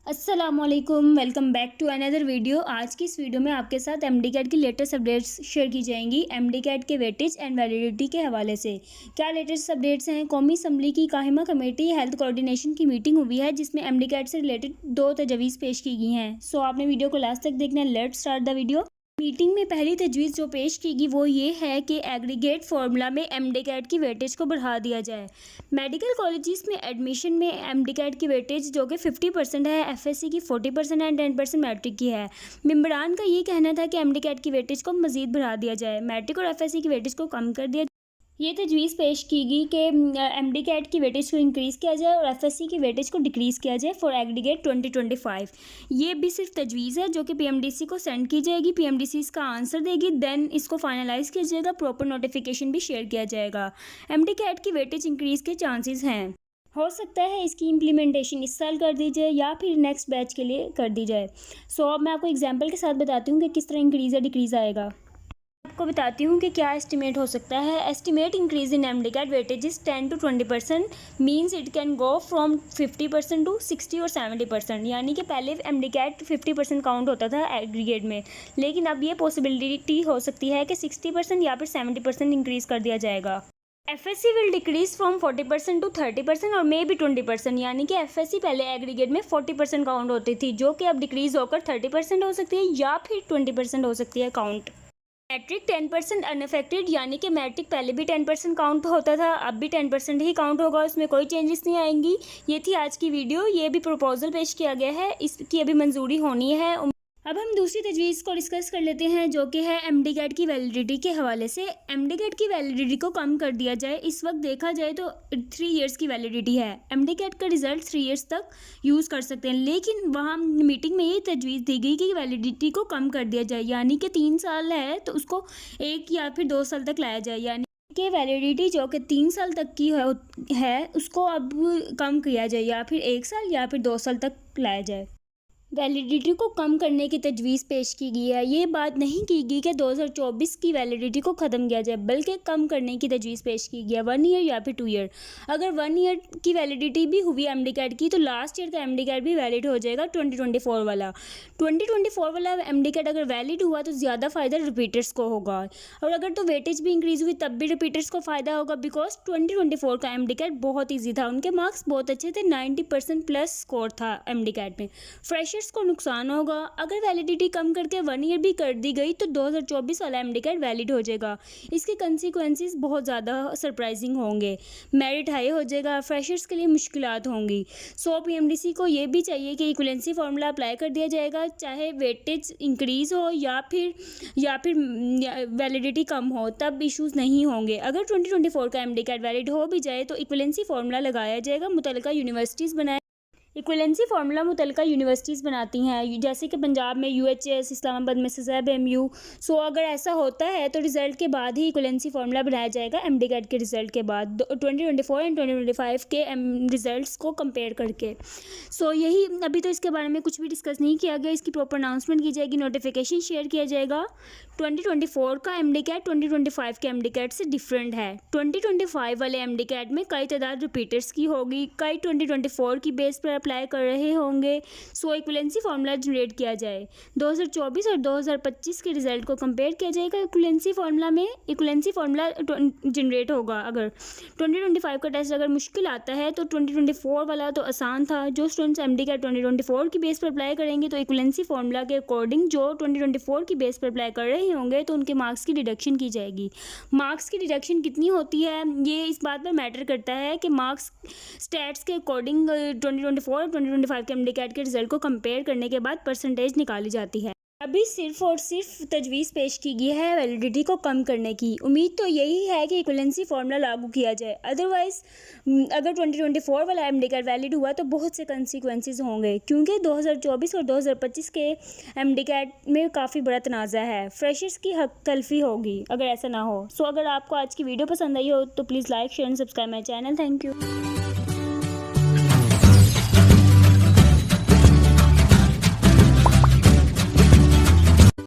अस्सलामुअलैकुम, welcome back to another video. आज की इस वीडियो में आपके साथ एमडी कैट की लेटेस्ट अपडेट्स शेयर की जाएंगी। एमडी कैट के वेटेज एंड वैलिडिटी के हवाले से क्या लेटेस्ट अपडेट्स हैं। कौमी असम्बली की काहिमा कमेटी हेल्थ कोऑर्डिनेशन की मीटिंग हुई है, जिसमें एमडी कैट से रिलेटेड 2 तजवीज़ पेश की गई हैं। सो आपने वीडियो को लास्ट तक देखना है। Let's start the video. Meeting में पहली तजवीज़ जो पेश की गई वो ये है कि एग्रीगेट फार्मूला में एमडी कैट की वेटेज को बढ़ा दिया जाए। मेडिकल कॉलेजेस में एडमिशन में एमडी कैट की वेटेज जो कि 50% है, एफएससी की 40% एंड 10% मैट्रिक की है। मेंबरान का ये कहना था कि एमडी कैट की वेटेज को मज़ीद बढ़ा दिया जाए, मैट्रिक और एफएससी की वेटेज को कम कर दिया। ये तजवीज़ पेश की गई कि एमडी कैट की वेटेज को इंक्रीज़ किया जाए और एफएससी की वेटेज को डिक्रीज़ किया जाए फॉर एग्रीगेट 2025। ये भी सिर्फ तजवीज़ है जो कि पीएमडीसी को सेंड की जाएगी। पीएमडीसी इसका आंसर देगी, देन इसको फाइनलाइज़ किया जाएगा, प्रॉपर नोटिफिकेशन भी शेयर किया जाएगा। एमडी कैट की वेटेज इंक्रीज़ के चांसेस हैं। हो सकता है इसकी इम्प्लीमेंटेशन इस साल कर दी जाए या फिर नेक्स्ट बैच के लिए कर दी जाए। सो अब मैं आपको एग्जांपल के साथ बताती हूँ कि किस तरह इंक्रीज़ या डिक्रीज़ आएगा। आपको बताती हूँ कि क्या एस्टिमेट हो सकता है। Estimate increase in MDCAT weightages 10 to 20% means it can go from 50% to 60 और 70%। यानी कि पहले एमडी कैट 50% काउंट होता था एग्रीगेट में, लेकिन अब ये पॉसिबिलिटी हो सकती है कि 60% या फिर 70% इंक्रीज़ कर दिया जाएगा। FSC will decrease from 40% to 30% और मे बी 20%। यानी कि एफएससी पहले एग्रीगेट में 40% काउंट होती थी, जो कि अब डिक्रीज होकर 30% हो सकती है या फिर 20% हो सकती है काउंट। मैट्रिक 10% अनअफेक्टेड, यानी कि मैट्रिक पहले भी 10% काउंट होता था, अब भी 10% ही काउंट होगा, उसमें कोई चेंजेस नहीं आएंगी। ये थी आज की वीडियो। ये भी प्रपोजल पेश किया गया है, इसकी अभी मंजूरी होनी है। अब हम दूसरी तजवीज़ को डिस्कस कर लेते हैं, जो कि है एमडी कैट की वैलिडिटी के हवाले से। एमडी कैट की वैलिडिटी को कम कर दिया जाए। इस वक्त देखा जाए तो 3 इयर्स की वैलिडिटी है। एमडी कैट का रिजल्ट 3 इयर्स तक यूज़ कर सकते हैं, लेकिन वहाँ मीटिंग में ये तजवीज़ दी गई कि वैलिडिटी को कम कर दिया जाए, यानी कि 3 साल है तो उसको 1 या फिर 2 साल तक लाया जाए। यानी कि वैलिडिटी जो कि 3 साल तक की है उसको अब कम किया जाए, या फिर 1 साल या फिर 2 साल तक लाया जाए। वैलिडिटी को कम करने की तजवीज़ पेश की गई है। ये बात नहीं की गई कि 2024 की वैलिडिटी को ख़त्म किया जाए, बल्कि कम करने की तजवीज़ पेश की गई है, 1 ईयर या फिर 2 ईयर। अगर 1 ईयर की वैलिडिटी भी हुई एमडी कैट की, तो लास्ट ईयर का एमडी कैट भी वैलिड हो जाएगा 2024 वाला। 2024 वाला एमडी कैट अगर वैलिड हुआ तो ज़्यादा फ़ायदा रिपीटर्स को होगा, और अगर तो वेटेज भी इंक्रीज़ हुई तब भी रिपीटर्स को फ़ायदा होगा, बिकॉज 2024 का एमडी कैट बहुत ईजी था, उनके मार्क्स बहुत अच्छे थे, 90% प्लस स्कोर था एमडी कैट में। फ्रेशर्स को नुकसान होगा। अगर वैलिडिटी कम करके 1 ईयर भी कर दी गई तो 2024 वाला एमडी कैट वैलिड हो जाएगा। इसके कंसिक्वेंसेस बहुत ज़्यादा सरप्राइजिंग होंगे, मेरिट हाई हो जाएगा, फ्रेशर्स के लिए मुश्किलात होंगी। सो पीएमडीसी को ये भी चाहिए कि इक्वलेंसी फार्मूला अप्लाई कर दिया जाएगा, चाहे वेटेज इंक्रीज़ हो या फिर वैलिडिटी कम हो, तब इश्यूज़ नहीं होंगे। अगर 2024 का एमडी कैट वैलिड हो भी जाए तो इक्वलेंसी फार्मूला लगाया जाएगा, मुतल्लिका यूनिवर्सिटीज़ बनाए। इक्वलेंसी फार्मूला मुतल्लिका यूनिवर्सिटीज़ बनाती हैं, जैसे कि पंजाब में यूएचएस, इस्लामाबाद में सज़ैब एमयू। सो अगर ऐसा होता है तो रिज़ल्ट के बाद ही इक्वलेंसी फार्मूला बनाया जाएगा, एमडी कैट के रिज़ल्ट के बाद 2024 एंड 2025 के रिज़ल्ट्स को कंपेयर करके। सो यही, अभी तो इसके बारे में कुछ भी डिस्कस नहीं किया गया। इसकी प्रॉपर अनाउंसमेंट की जाएगी, नोटिफिकेशन शेयर किया जाएगा। 2024 का एमडी कैट 2025 के एमडी कैट से डिफरेंट है। 2025 वाले एमडी कैट में कई तादाद रिपीटर्स की होगी, कई 2024 की बेस पर अप्लाई कर रहे होंगे। सो इक्वलेंसी फार्मूला जनरेट किया जाए, 2024 और 2025 के रिजल्ट को कंपेयर किया जाएगा। इक्वलेंसी फार्मूला में इक्वलेंसी फार्मूला जनरेट होगा। अगर 2025 का टेस्ट अगर मुश्किल आता है तो 2024 वाला तो आसान था। जो स्टूडेंट्स एमडी कैट 2024 की बेस पर अप्लाई करेंगे तो इक्वलेंसी फार्मूला के अकॉर्डिंग जो 2024 की बेस पर अप्लाई कर रहे होंगे तो उनके मार्क्स की डिडक्शन की जाएगी। मार्क्स की डिडक्शन कितनी होती है ये इस बात पर मैटर करता है कि मार्क्स स्टैट्स के अकॉर्डिंग 2024 और 2025 के एमडी कैट के रिजल्ट को कंपेयर करने के बाद परसेंटेज निकाली जाती है। अभी सिर्फ और सिर्फ तजवीज़ पेश की गई है वैलिडिटी को कम करने की। उम्मीद तो यही है कि इक्वलेंसी फार्मूला लागू किया जाए, अदरवाइज़ अगर 2024 वाला एमडी कैट वैलिड हुआ तो बहुत से कंसिक्वेंसेस होंगे, क्योंकि 2024 और 2025 के एमडी कैट में काफ़ी बड़ा तनाज़ा है, फ्रेशर्स की हक तलफी होगी अगर ऐसा ना हो। सो अगर आपको आज की वीडियो पसंद आई हो तो please like share and subscribe my channel. Thank you.